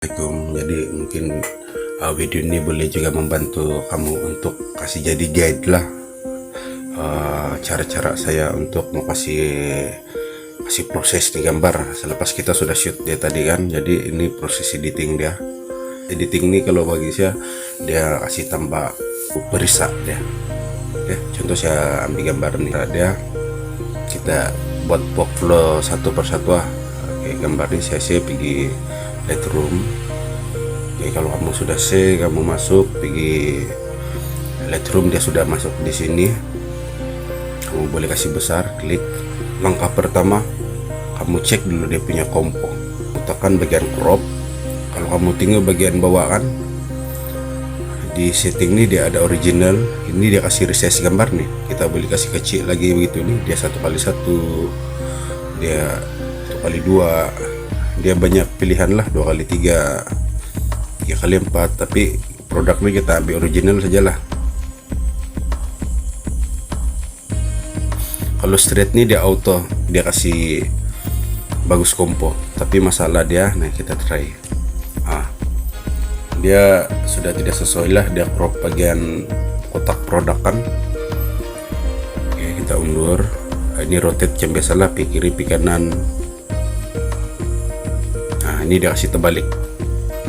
Assalamualaikum. Jadi mungkin video ini boleh juga membantu kamu untuk kasih jadi guide lah, cara-cara saya untuk mau kasih proses di gambar selepas kita sudah shoot dia tadi kan. Jadi ini proses editing dia. Editing ini kalau bagi saya dia kasih tambah berisa dia. Oke, contoh saya ambil gambar nih dia, kita buat workflow satu persatu. Oke, gambar ini saya pergi Lightroom. Oke, kalau kamu sudah kamu masuk pergi Lightroom, dia sudah masuk di sini. Kamu boleh kasih besar, klik. Langkah pertama, kamu cek dulu dia punya kompo. Tekan bagian crop. Kalau kamu tinggal bagian bawah kan, di setting ini dia ada original. Ini dia kasih resize gambar nih. Kita boleh kasih kecil lagi begitu nih. Dia 1x1, dia 1x2. Dia banyak pilihan lah, 2x3, 3x4. Tapi produknya kita ambil original sajalah. Kalau straight nih dia auto, dia kasih bagus kompo. Tapi masalah dia, nah kita try. Dia sudah tidak sesuai lah, dia crop bagian kotak produk kan. Oke, kita undur. Ini rotate jam biasalah, pi kiri pi kanan. Nah, ini dia kasih terbalik,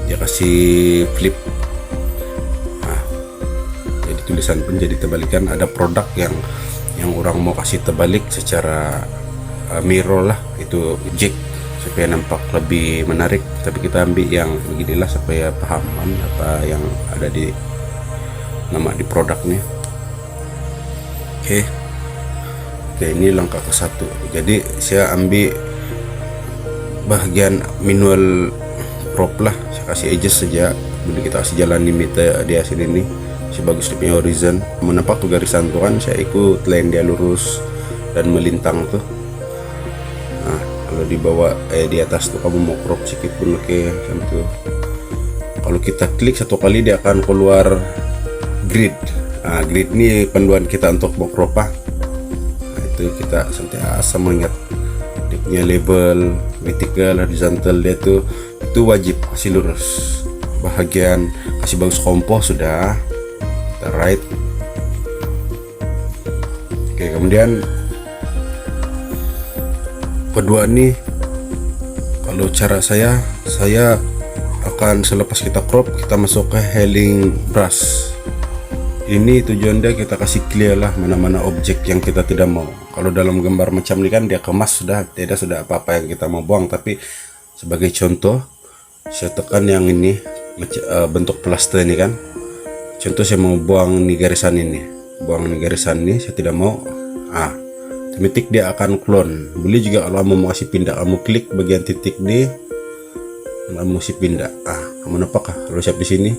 dia kasih flip. Jadi tulisan pun jadi terbalikan. Ada produk yang orang mau kasih terbalik secara mirror lah, itu jack supaya nampak lebih menarik. Tapi kita ambil yang beginilah supaya pahaman apa yang ada di nama di produknya. Oke, ini langkah ke satu. Jadi saya ambil bagian manual crop lah, saya kasih adjust saja. Boleh kita kasih jalan limit dia sini nih, si bagus dia punya horizon. Menampak tuh garisan tuh kan, saya ikut line dia lurus dan melintang tuh. Nah, kalau di bawah di atas tuh kamu mau crop sedikit pun oke, gitu. Kalau kita klik satu kali dia akan keluar grid. Nah, grid ini panduan kita untuk mau crop. Nah, itu kita sentiasa mengingat dia punya label vertical, horizontal, dia tuh itu wajib kasih lurus. Bahagian kasih bagus kompo sudah, kita right. Oke, kemudian kedua nih, kalau cara saya akan selepas kita crop, kita masuk ke healing brush. Ini tujuan dia kita kasih clear lah mana-mana objek yang kita tidak mau. Kalau dalam gambar macam ini kan dia kemas sudah, tidak sudah apa-apa yang kita mau buang. Tapi sebagai contoh, saya tekan yang ini bentuk plaster ini kan. Contoh saya mau buang nih garisan ini, saya tidak mau. Otomatis dia akan clone. Boleh juga kalau kamu mau kasih pindah, kamu klik bagian titik D, kamu kasih pindah. Kamu nampak kalau siap di sini,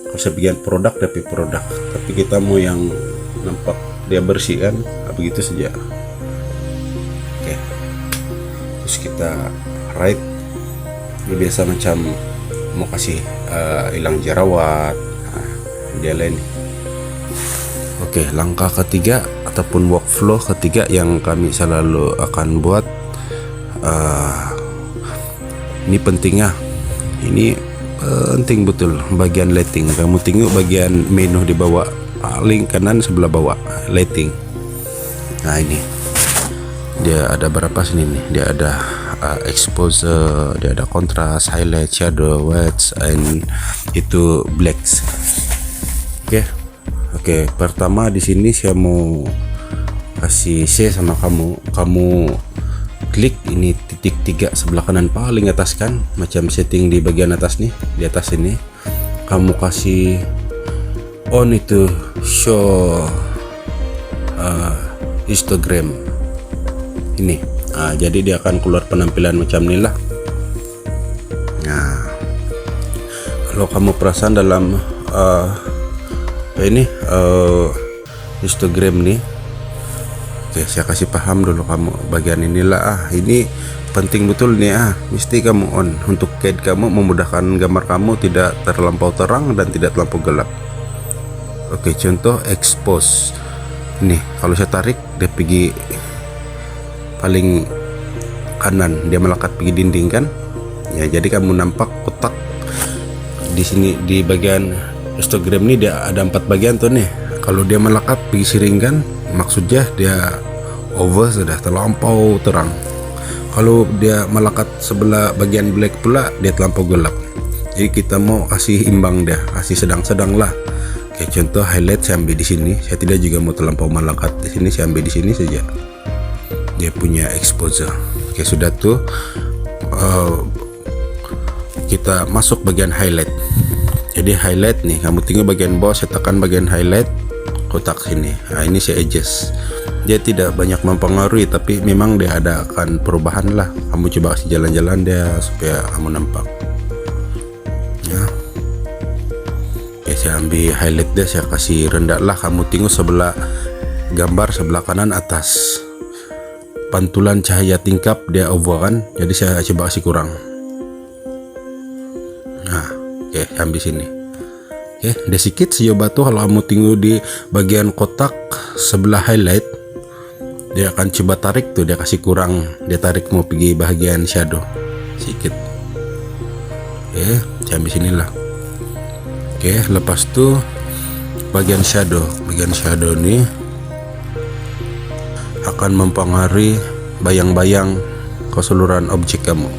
kalau saya bagian produk tapi produk. Tapi kita mau yang nampak dia bersih kan, begitu saja. Oke, terus kita right. Ini biasa macam mau kasih hilang jerawat, dia lain. Oke, langkah ketiga ataupun workflow ketiga yang kami selalu akan buat, ini pentingnya, ini penting betul bagian lighting. Kamu tengok bagian menu di bawah paling kanan sebelah bawah lighting. Nah, ini dia ada berapa sini nih, dia ada exposure, dia ada contrast, highlight, shadow, whites, and itu blacks. Oke, pertama di sini saya mau kasih sama kamu klik ini titik 3 sebelah kanan paling atas kan, macam setting di bagian atas nih, di atas ini kamu kasih on itu show histogram ini. Jadi dia akan keluar penampilan macam ini lah. Nah, kalau kamu perasan dalam ini histogram nih, oke, saya kasih paham dulu kamu bagian inilah. Ini penting betul nih, mesti kamu on untuk guide kamu, memudahkan gambar kamu tidak terlampau terang dan tidak terlampau gelap. Oke, contoh expose nih, kalau saya tarik dia pergi paling kanan, dia melekat pergi dinding kan ya. Jadi kamu nampak kotak di sini di bagian histogram ini dia ada 4 bagian tuh nih. Kalau dia melekat pergi siringkan, maksudnya dia over, sudah terlampau terang. Kalau dia melekat sebelah bagian black pula, dia terlampau gelap. Jadi kita mau kasih imbang, dia kasih sedang-sedang lah. Kayak contoh highlight saya ambil di sini. Saya tidak juga mau terlampau melekat di sini, saya ambil di sini saja. Dia punya exposure. Oke, sudah tuh. Kita masuk bagian highlight. Jadi highlight nih, kamu tinggal bagian bawah, saya tekan bagian highlight, kotak sini. Nah, ini saya adjust. Dia tidak banyak mempengaruhi, tapi memang dia ada akan perubahan lah. Kamu coba kasih jalan-jalan dia supaya kamu nampak. Ya. Oke, saya ambil highlight dia, saya kasih rendah lah. Kamu tengok sebelah gambar sebelah kanan atas. Pantulan cahaya tingkap dia over kan, jadi saya coba kasih kurang. Nah, oke, ambil sini. Oke, dia sedikit sejauh batu. Kalau kamu tunggu di bagian kotak sebelah highlight, dia akan coba tarik tuh, dia kasih kurang, dia tarik mau pergi bagian shadow sedikit. Oke, saya ambil sinilah. Oke, lepas tuh bagian shadow ini akan mempengaruhi bayang-bayang keseluruhan objek kamu.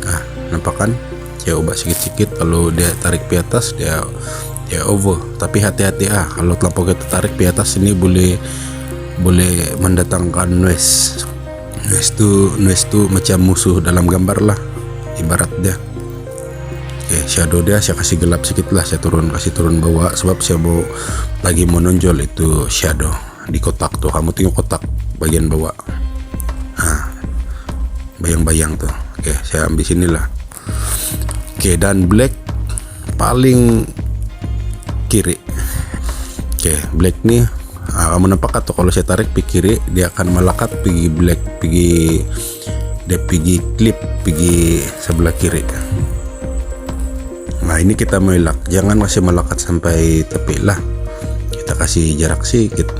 Nah, nampak kan? Saya ubah sedikit-sedikit. Kalau dia tarik ke atas, dia over. Tapi hati-hati kalau terlampau kita tarik ke atas ini boleh mendatangkan noise. Noise itu macam musuh dalam gambar lah, ibarat dia. Oke, shadow dia saya kasih gelap sedikit lah. Saya kasih turun bawah sebab saya mau lagi menonjol itu shadow di kotak tuh. Kamu tengok kotak bagian bawah. Nah, bayang-bayang tuh. Oke, saya ambil sinilah. Oke, dan black paling kiri. Oke, black nih kamu nampak atau kalau saya tarik ke kiri, dia akan melekat pergi black, pergi clip pergi sebelah kiri. Nah, ini kita mau elak, jangan masih melekat sampai tepi lah. Kita kasih jarak sedikit.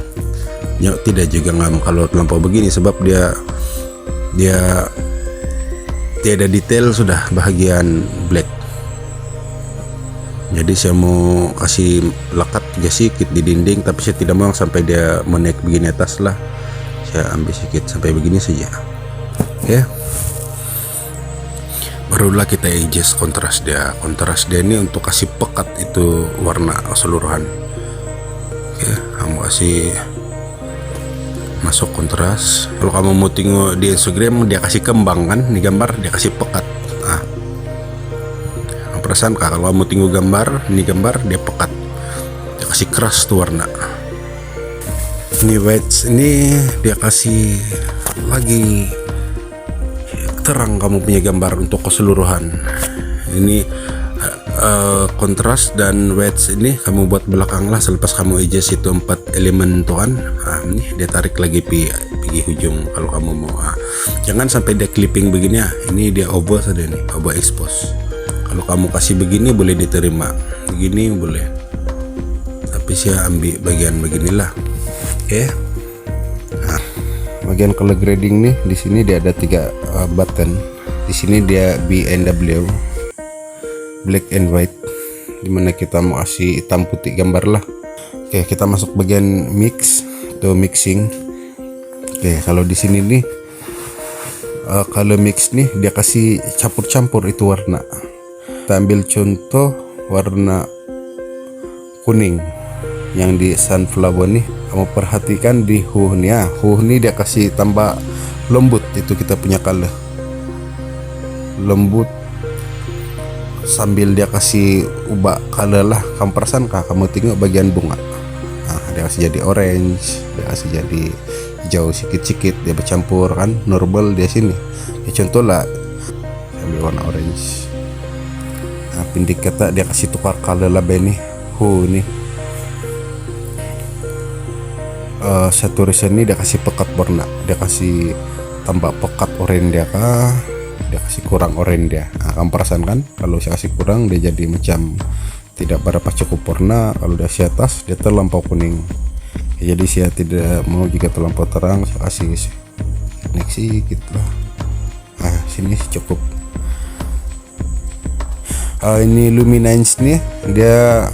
Tidak juga ngam kalau terlampau begini, sebab dia tiada detail sudah bagian black. Jadi saya mau kasih lekat juga sedikit di dinding, tapi saya tidak mau sampai dia menaik begini atas lah. Saya ambil sedikit sampai begini saja. Oke, barulah kita adjust kontras dia. Kontras dia ini untuk kasih pekat itu warna keseluruhan. Oke, kamu kasih masuk kontras. Kalau kamu mau tengok di Instagram, dia kasih kembang kan, di gambar dia kasih pekat. Nah, perasaan kalau kamu tengok gambar, ini gambar dia pekat, dia kasih keras tuh warna. Ini white ini dia kasih lagi terang kamu punya gambar untuk keseluruhan. Ini kontras dan wedge ini kamu buat belakang lah. Selepas kamu adjust itu 4 elemen tuh kan, ini dia tarik lagi pergi ujung. Kalau kamu mau jangan sampai dia clipping begini ini dia over saja nih, over expose. Kalau kamu kasih begini boleh diterima, begini boleh, tapi saya ambil bagian beginilah. Oke. Nah, bagian color grading nih, di sini dia ada 3 button. Di sini dia BNW, black and white, dimana kita mau kasih hitam putih gambar lah. Oke, kita masuk bagian mix atau mixing. Oke, kalau di sini nih color mix nih dia kasih campur-campur itu warna. Kita ambil contoh warna kuning yang di sunflower nih. Kamu perhatikan di hue nih hue nih dia kasih tambah lembut, itu kita punya color lembut sambil dia kasih ubah color lah. Kamu perasan kah, kamu tengok bagian bunga, nah dia kasih jadi orange, dia kasih jadi hijau sikit-sikit, dia bercampur kan, normal dia sini ya, contoh lah ambil warna orange. Nah, pindik kata dia kasih tukar color lah nih hue nih. Saturation ini dia kasih pekat warna, dia kasih tambah pekat oranye dia kah, dia kasih kurang oranye dia. Nah, kamu perasan kan kalau saya kasih kurang dia jadi macam tidak berapa cukup warna. Kalau dia si atas dia terlampau kuning ya, jadi saya tidak mau juga terlampau terang, saya kasih naik sedikit lah. Nah, sini cukup. Ini luminance nih, dia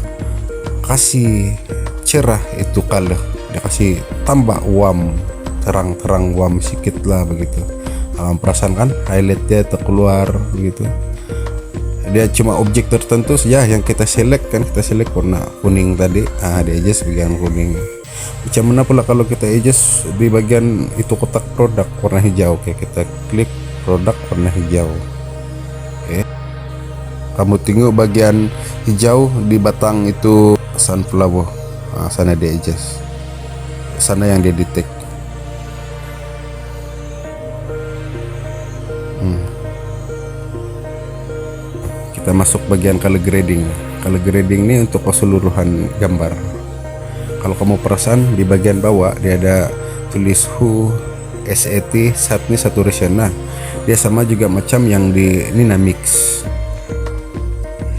kasih cerah itu color, dia kasih tambah warm, terang-terang warm sedikit lah begitu. Perasaan kan highlightnya terkeluar begitu. Dia cuma objek tertentu saja yang kita select kan, kita select warna kuning tadi, dia adjust bagian kuning. Macam mana pula kalau kita adjust di bagian itu kotak produk warna hijau. Oke, kita klik produk warna hijau. Oke, kamu tengok bagian hijau di batang itu sunflower, sana dia adjust, sana yang dia detect. Kita masuk bagian color grading. Color grading ini untuk keseluruhan gambar. Kalau kamu perasan di bagian bawah dia ada tulis who, SAT, saturation. Nah, dia sama juga macam yang di ini mix.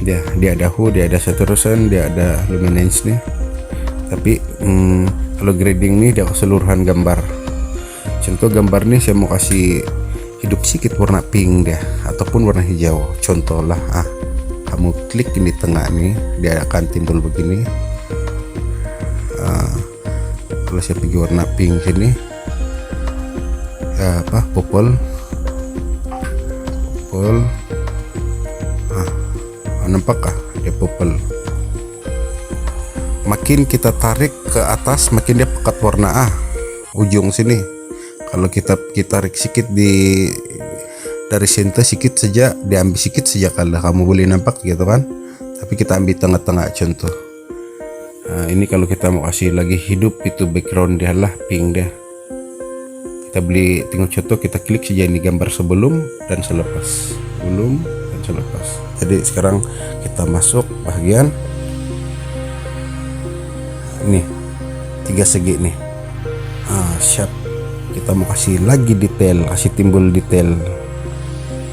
Dia ada who, dia ada saturation, dia ada luminance nih. Tapi kalau grading nih dia keseluruhan gambar. Contoh gambar nih saya mau kasih hidup sedikit warna pink dia ataupun warna hijau. Contoh lah, kamu klik di tengah nih, dia akan timbul begini. Kalau saya pergi warna pink sini, purple, nampak kah dia purple. Makin kita tarik ke atas, makin dia pekat warna ujung sini. Kalau kita tarik sedikit dari center sedikit saja, diambil sedikit saja, kalau kamu boleh nampak gitu kan. Tapi kita ambil tengah-tengah contoh. Ini kalau kita mau kasih lagi hidup, itu background dia lah pink dia. Kita beli tengok contoh, kita klik saja ini gambar sebelum dan selepas, sebelum dan selepas. Jadi sekarang kita masuk bagian ini 3 segi nih. Siap, kita mau kasih lagi detail, kasih timbul detail.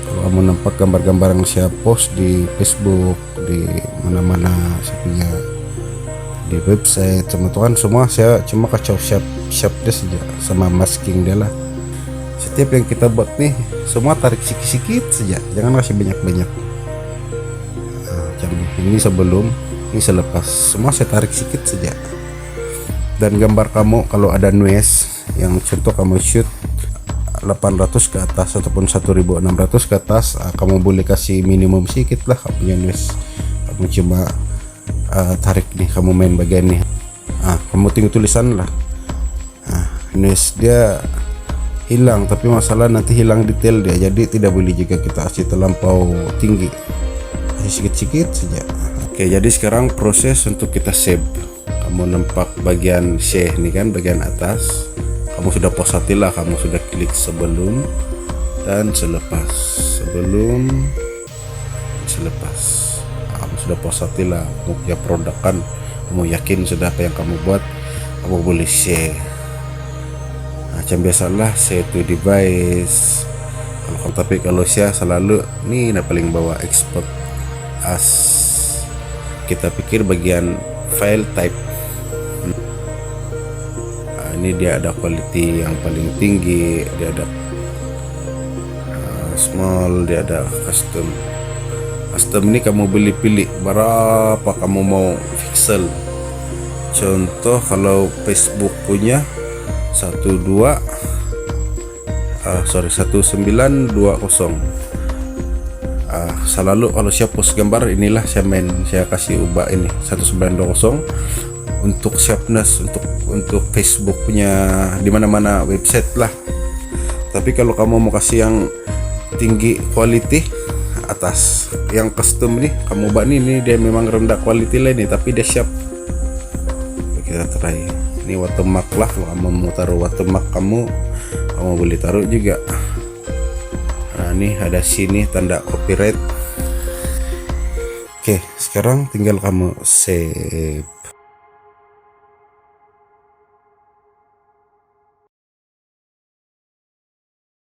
Kalau kamu nampak gambar-gambar yang saya post di Facebook, di mana-mana saya punya, di website teman-teman semua, saya cuma kacau shape dia saja sama masking dia lah. Setiap yang kita buat nih semua tarik sikit-sikit saja, jangan kasih banyak-banyak. Ini sebelum, ini selepas, semua saya tarik sikit saja. Dan gambar kamu kalau ada noise, yang contoh kamu shoot 800 ke atas ataupun 1600 ke atas, kamu boleh kasih minimum sedikit lah kamu punya noise. Kamu cuma tarik nih, kamu main bagian nih, kamu tinggal tulisan lah. Noise dia hilang, tapi masalah nanti hilang detail dia, jadi tidak boleh juga kita kasih terlampau tinggi, kasih sedikit-sedikit saja. Oke, jadi sekarang proses untuk kita save. Kamu nampak bagian share nih kan, bagian atas kamu sudah positif lah, kamu sudah klik sebelum dan selepas, sebelum selepas. Kamu sudah positif lah, kamu punya produk kan, kamu yakin sudah apa yang kamu buat, kamu boleh share. Macam biasalah, share to device. Tapi kalau saya selalu nih paling bawah export as, kita pikir bagian file type. Ini dia ada quality yang paling tinggi, dia ada small, dia ada custom. Custom ini kamu boleh pilih berapa kamu mau pixel. Contoh kalau Facebook punya 1920. Selalu kalau saya post gambar inilah saya kasih ubah ini 1920 untuk sharpness, untuk Facebook punya di mana-mana website lah. Tapi kalau kamu mau kasih yang tinggi quality atas, yang custom nih kamu ubah ini dia memang rendah quality lah ini, tapi dia sharp. Kita try ini watermark lah, kalau kamu mau taruh watermark kamu boleh taruh juga. Ini ada sini tanda copyright. Oke, sekarang tinggal kamu save.